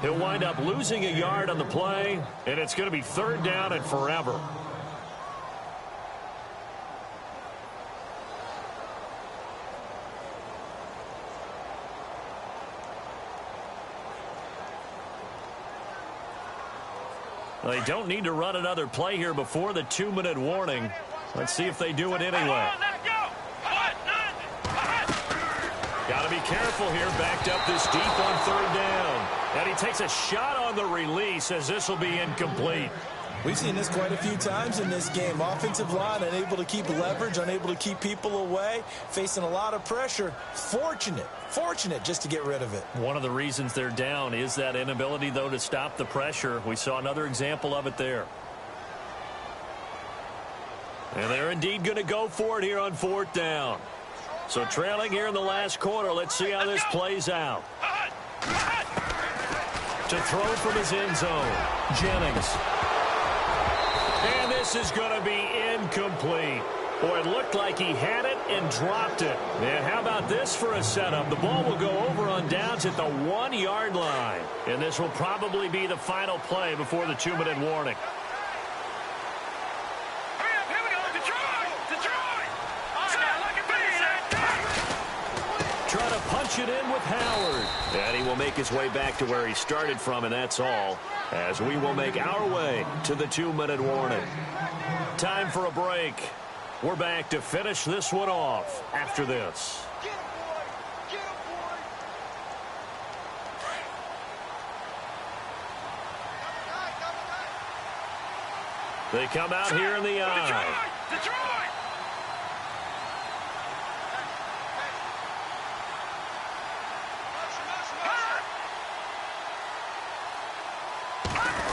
He'll wind up losing a yard on the play, and it's going to be 3rd down and forever. They don't need to run another play here before the 2-minute warning. Let's see if they do it anyway. Got to be careful here, backed up this deep on 3rd down. And he takes a shot on the release as this will be incomplete. We've seen this quite a few times in this game. Offensive line unable to keep leverage, unable to keep people away, facing a lot of pressure. Fortunate just to get rid of it. One of the reasons they're down is that inability, though, to stop the pressure. We saw another example of it there. And they're indeed going to go for it here on 4th down. So trailing here in the last quarter, let's see how this plays out. To throw from his end zone, Jennings. And this is going to be incomplete. Boy, it looked like he had it and dropped it. And how about this for a setup? The ball will go over on downs at the 1-yard line. And this will probably be the final play before the 2-minute warning. Trying to punch it in with Howard. And he will make his way back to where he started from, and that's all. As we will make our way to the 2-minute warning. Time for a break. We're back to finish this one off after this. They come out here in the eye.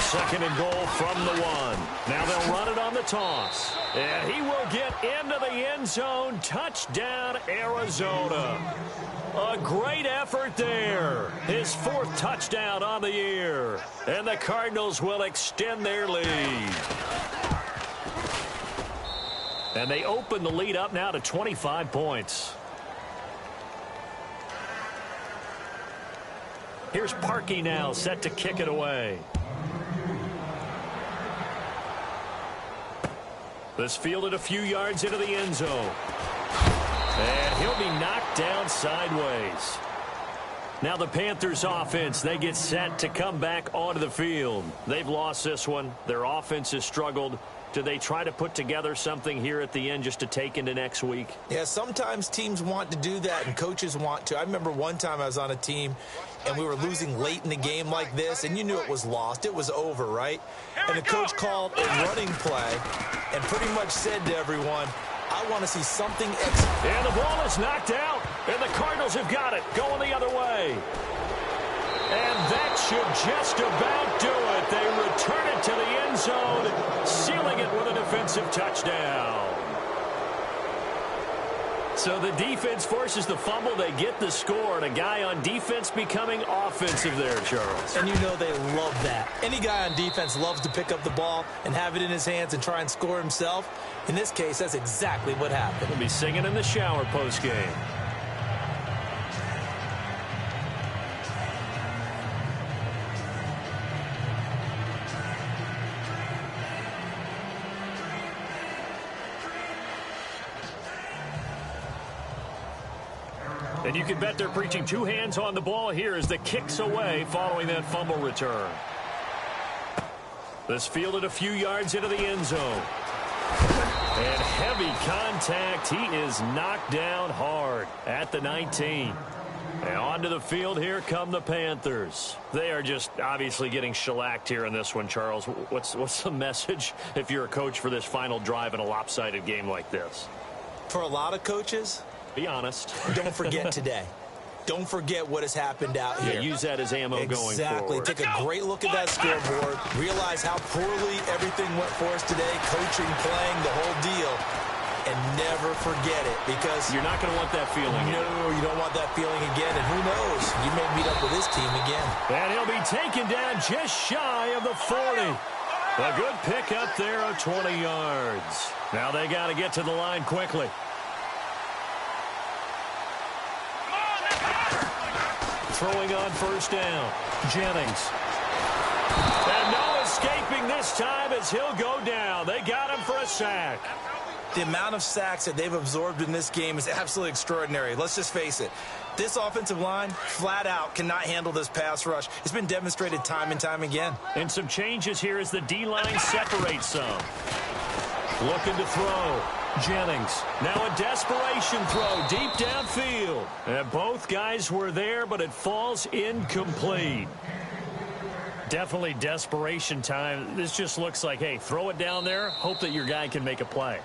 Second and goal from the 1. Now they'll run it on the toss. And he will get into the end zone. Touchdown, Arizona. A great effort there. His 4th touchdown on the year. And the Cardinals will extend their lead. And they open the lead up now to 25 points. Here's Parkey now, set to kick it away. This fielded a few yards into the end zone. And he'll be knocked down sideways. Now the Panthers offense, they get set to come back onto the field. They've lost this one. Their offense has struggled. Do they try to put together something here at the end just to take into next week? Yeah, sometimes teams want to do that and coaches want to. I remember one time I was on a team and we were losing late in the game like this, and you knew it was lost. It was over, right? And the coach called a running play and pretty much said to everyone, I want to see something execute. And the ball is knocked out, and the Cardinals have got it, going the other way. And that should just about do it. They return it to the end zone, sealing it with a defensive touchdown. So the defense forces the fumble. They get the score, and a guy on defense becoming offensive there, Charles. And you know they love that. Any guy on defense loves to pick up the ball and have it in his hands and try and score himself. In this case, that's exactly what happened. He'll be singing in the shower post-game. And you can bet they're preaching two hands on the ball here as the kick's away following that fumble return. This fielded a few yards into the end zone. And heavy contact. He is knocked down hard at the 19. And onto the field here come the Panthers. They are just obviously getting shellacked here in this one, Charles. What's the message if you're a coach for this final drive in a lopsided game like this? For a lot of coaches, be honest. Don't forget today. Don't forget what has happened out here. Yeah, use that as ammo going forward. Exactly. Take a great look at that scoreboard. Realize how poorly everything went for us today. Coaching, playing, the whole deal. And never forget it, because you're not going to want that feeling. No, you don't want that feeling again. And who knows? You may meet up with this team again. And he'll be taken down just shy of the 40. A good pickup there of 20 yards. Now they got to get to the line quickly. Throwing on first down. Jennings. And no escaping this time as he'll go down. They got him for a sack. The amount of sacks that they've absorbed in this game is absolutely extraordinary. Let's just face it. This offensive line, flat out, cannot handle this pass rush. It's been demonstrated time and time again. And some changes here as the D-line separates some. Looking to throw. Jennings. Now a desperation throw deep downfield. And both guys were there, but it falls incomplete. Definitely desperation time. This just looks like, hey, throw it down there. Hope that your guy can make a play.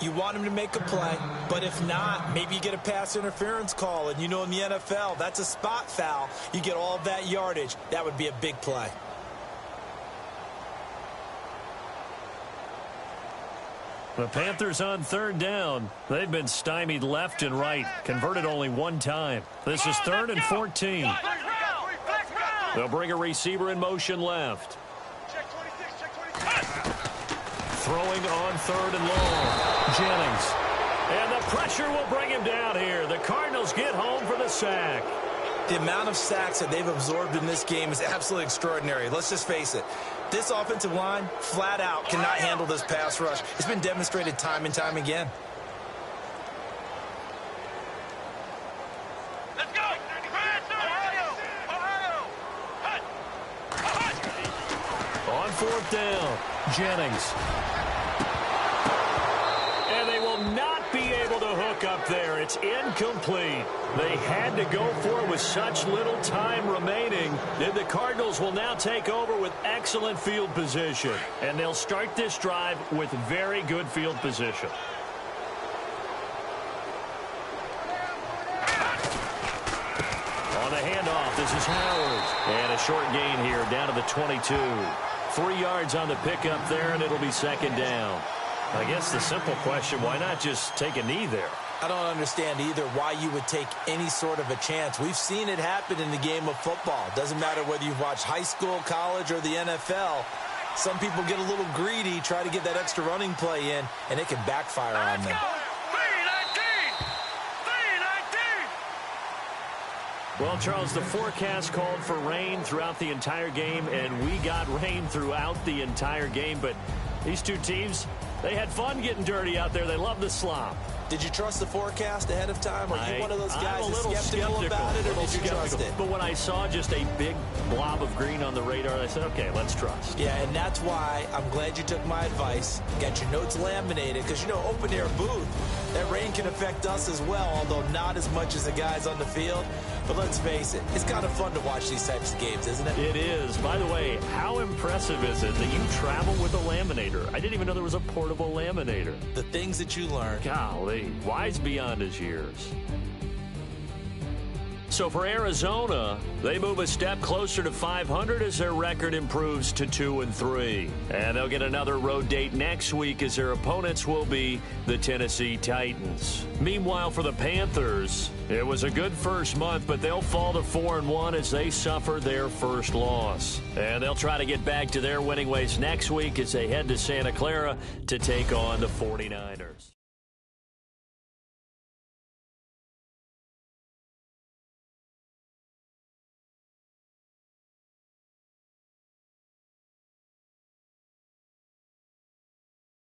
You want him to make a play, but if not, maybe you get a pass interference call. And you know in the NFL, that's a spot foul. You get all of that yardage. That would be a big play. The Panthers on third down. They've been stymied left and right. Converted only one time. This is 3rd and 14. They'll bring a receiver in motion left. Throwing on 3rd and long. Jennings. And the pressure will bring him down here. The Cardinals get home for the sack. The amount of sacks that they've absorbed in this game is absolutely extraordinary. Let's just face it. This offensive line, flat out, cannot handle this pass rush. It's been demonstrated time and time again. Let's go! On 4th down, Jennings. And they will not be able to hook up there. It's incomplete. They had to go for it with such little time remaining. And the Cardinals will now take over with excellent field position. And they'll start this drive with very good field position. On the handoff, this is Howard. And a short gain here down to the 22. 3 yards on the pickup there, and it'll be 2nd down. I guess the simple question, why not just take a knee there? I don't understand either why you would take any sort of a chance. We've seen it happen in the game of football. Doesn't matter whether you've watched high school, college, or the NFL. Some people get a little greedy, try to get that extra running play in, and it can backfire on them. Well, Charles, the forecast called for rain throughout the entire game, and we got rain throughout the entire game. But these two teams, they had fun getting dirty out there. They love the slop. Did you trust the forecast ahead of time? Are you one of those guys that's skeptical about it, or did you trust it? But when I saw just a big blob of green on the radar, I said, okay, let's trust. Yeah, and that's why I'm glad you took my advice. Got your notes laminated, because, open-air booth, that rain can affect us as well, although not as much as the guys on the field. But let's face it, it's kind of fun to watch these types of games, isn't it? It is. By the way, how impressive is it that you travel with a laminator? I didn't even know there was a portable laminator. The things that you learn. Golly, wise beyond his years. So for Arizona, they move a step closer to 500 as their record improves to 2-3. And they'll get another road date next week as their opponents will be the Tennessee Titans. Meanwhile, for the Panthers, it was a good first month, but they'll fall to 4-1 as they suffer their first loss. And they'll try to get back to their winning ways next week as they head to Santa Clara to take on the 49ers.